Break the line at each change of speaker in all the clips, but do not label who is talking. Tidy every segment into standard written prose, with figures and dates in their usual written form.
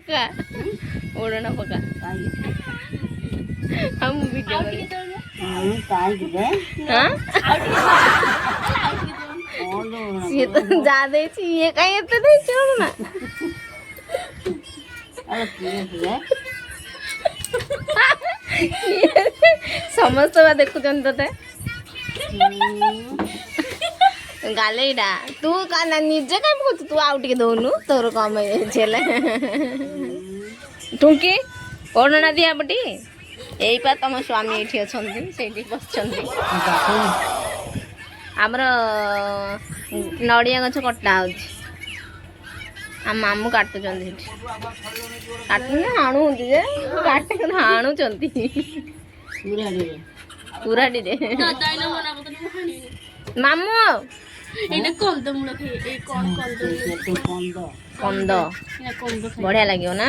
पका ओढ़ना पका हम वीडियो ये तो ज्यादा ये कहीं तो नहीं छोड़ना समस्त बा देखु तते गालेडा तू का निजे काम कर तू आउ टिके दउनु तोर कम छेले टुकी ओढ़ना दिया बटी एई पा तम स्वामी एठी अछंती सेठी बसछंती हमर नड़िया गछ कटा होछि हम मामू काटु चंदी काटु हाणु जे काटे हाणु चंदी पूरा डी मामू एने कंद मूल ए कोन कंद बढ़िया लागियो ना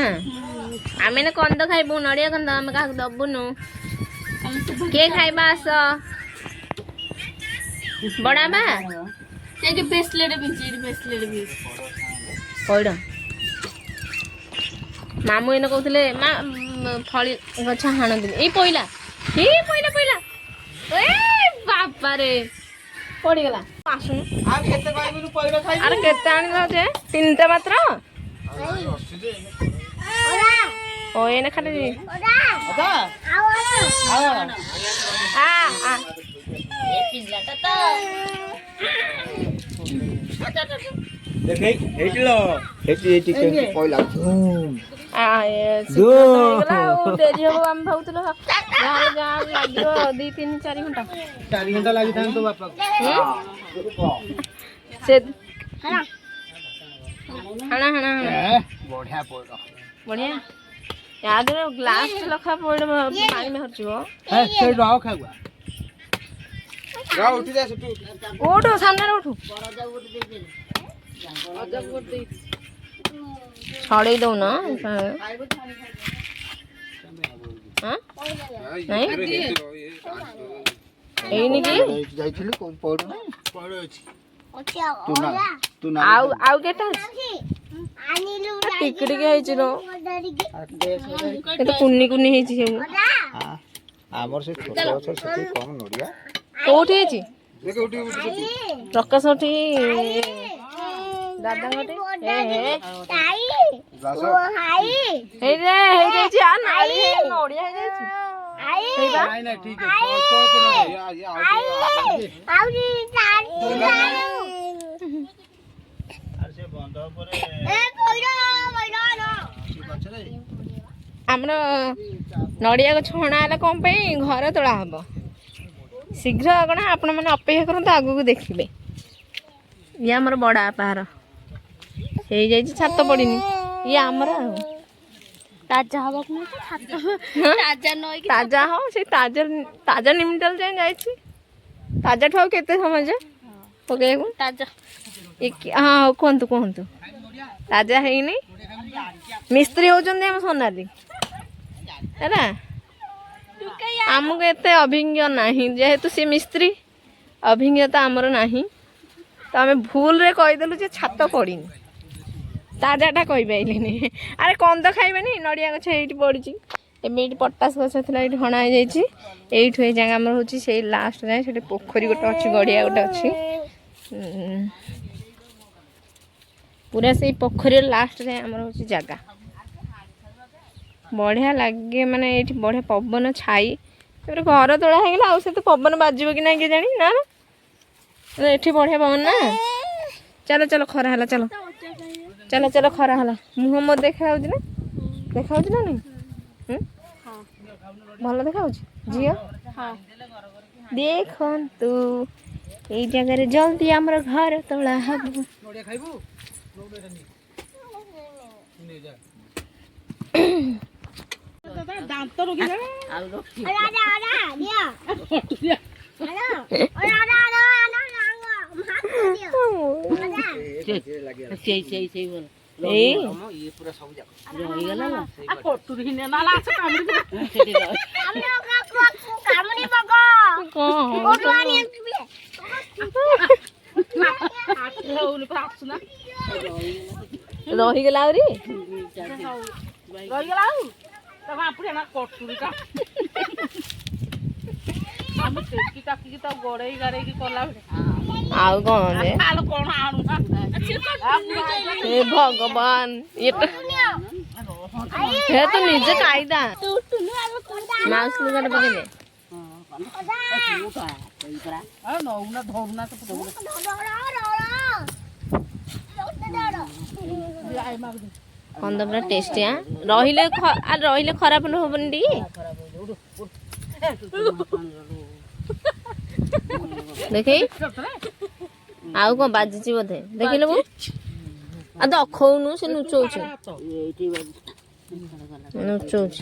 आमे ने कंद खाइबू नड़िया कंद हम का दबुनु के खाइबा आस बड़ा बा ते ब्रेसलेट भी कोइडा मामू एने कहउतले मा फळी गछ हाण दे ए पहिला ए बापा रे पड़ी गला आसुन आ केते कहबिनु पहिला खाइ अरे केते आनि ल जे तीनटा मात्र ओरा ओ एने खाली ओदा आ ए पिज्जा त
देखै हेटिलो हेटी के पहिला
आ ए गला ओ देरी हो हम भाउतलो गाल गाल लागियो 2-3-4 घंटा
4 घंटा लागि थान तो बापा
से हाना
बढ़िया पड़ो
बढ़िया याद रे ग्लास लखा पड़ पानी में हरचिबो
है से राव खागवा राव उठी जा सटू
उठो सामने उठो छड़े दो ना हां नहीं एई नी की
जाइथिलु कोन पड़ो अछि तू ना
आउ केटा आनिलु टिकड़ी के हेछि रो ए तो कुन्नी हेछि हे
हमर से छोटो से कम नोरिया
कोठी हेछि
देखो उठी
प्रकाश उठी दादा गोटे ए ताई ओ हाई हे रे हे जेछि आ नाली नोडिया हे जेछि आई नहीं ठीक है छोड़ आउरी तारी अरे से बंद परे ए कोइरा ना हमर नड़िया को छणा हला कोन पे घर तोला हबो शीघ्र कण आपण माने अपेक्षा करन आगु को देखिबे ये हमर बड़ा पार हे जाई छात पड़िनी ये हमर ताजा हबो कि छात ताजा नय कि ताजा हो से ताजा निमटल जाई ताजा ठो केते समझ ओके ताजा एक हां कोन तो ताजा है नहीं मिस्त्री हो जंदे हम सोनाली हैना आमको एते अभिज्ञ नाही जेहेतु से मिस्त्री अभिज्ञता आमर नाही तो आम भूल रे कही देलु जे छात पड़ीनी ताजाटा कही पाइलेनी अरे कंद खाइबेनी नड़िया गछ एठी पड़ी एबे एठी पटास गछ थला एठी हणा हो जाईची एठु ए जगह हमर होची से लास्ट जाय सेठी पोखरी गोटे अछि गड़िया गोटे अछि पूरा से पोखरी लास्ट जाय हमर होची जगह बढ़िया लगे माने एठी बढ़िया पवन छाई घर तोड़ा है आ तो पवन बाजब कि ना किए जानी ना एठी बढ़िया पवन ना चलो चलो खरा है चलो चलो चलो खरा है मुँह मत देखा ना नहीं भल देखा झील देख तू ये जगह जल्दी आमर घर तोला हम दांत रोकी आलू ये पूरा सब जा रही गला ना आ कोटुरी ने नाला से कामड़ी हमने ओकरा कामड़ी बगो कोटवानी हाथ लो ऊपर हाथ सुना ରହିଗଲା ଆହୁରି
ରହିଗଲା ଆଉ ତା ବାପୁଡି ନା କଟୁରିଟା ଆମେ ଟେକି ଟାକିକି ତ ଗଡେଇ ଗାଡେଇକି କଲା
ଆଉ କଣ ଯେ
ଆଲୋ କଣ ଆଣୁ ନା
हे भगवान ये तो हे तो निजे कायदा माउस लुगा पके दे
नौना धरुना तो
कंद पूरा टेस्टी हां रहिले खराब न होबन टी देखै आउ को बाजिची बोधे देखिले बो आ दखौनु से नुचौछ नुचौछ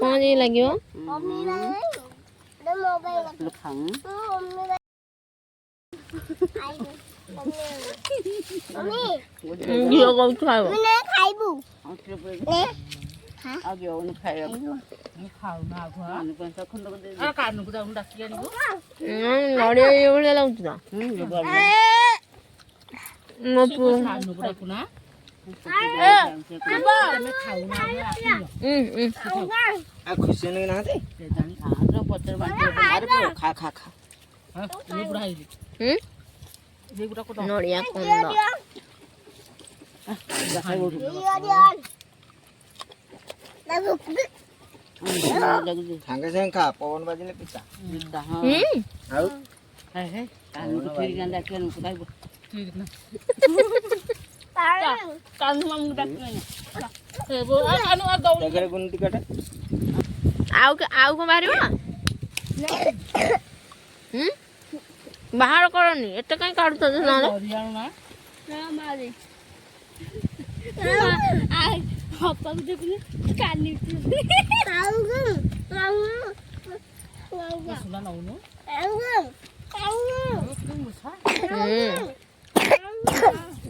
कौन जी लगियो घिओ गौ खाइबो
आगे ओन खाइबो खाउ ना आगु पंचा खंड दे आ कानु को जाऊ डाकी आनिबो
नड़िया ये भले लागुछ ना मो पु
कानु को डाकू ना मैं खाउ ना
आ खुशी नहीं ना थे
जानी आद्र पत्तर बांटे
अरे खा खा खा
हां ये बुढ़ा है ये बुढ़ा को
नड़िया कंद
सांगे संग खा पवन बाजिले पिता आउ
है कानु को फिर गंदा के नु कुदाई ठीक ना कानु मामू डाकी ए बो कानु आ गौ
जगरे गुन टिकट
आउ को मारिबो बाहर करनी एते काई काढु तो ना
हरियाणा ना
ना मारे आई हप्पा को देखने काली
सुना ना उनो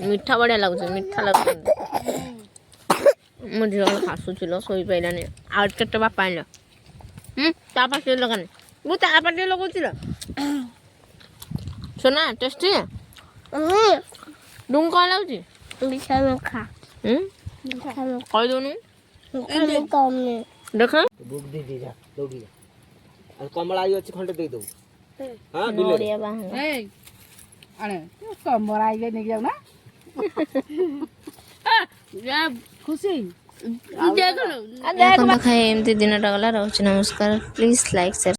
मीठा बढ़िया लगुच मीठा लगुच मो झील खासुचिल शोई पाइलानी आउट केटे बापा आइल ता पाखे लगानी वो ता पाखे लगाउचिल सोना टेस्टी डुंग कौन लाଗୁଛି
बिछा में खा
कह दोनु देख
बुक दे दे जा दौड़ी जा और कमला आई अछि खंडे दे दो हां बिले
नड़िया बाहर
ए अरे कमर आइले नहीं जाऊ ना या खुशी
देखो खाए एमती दिन गला रहुଛି नमस्कार प्लीज लाइक शेयर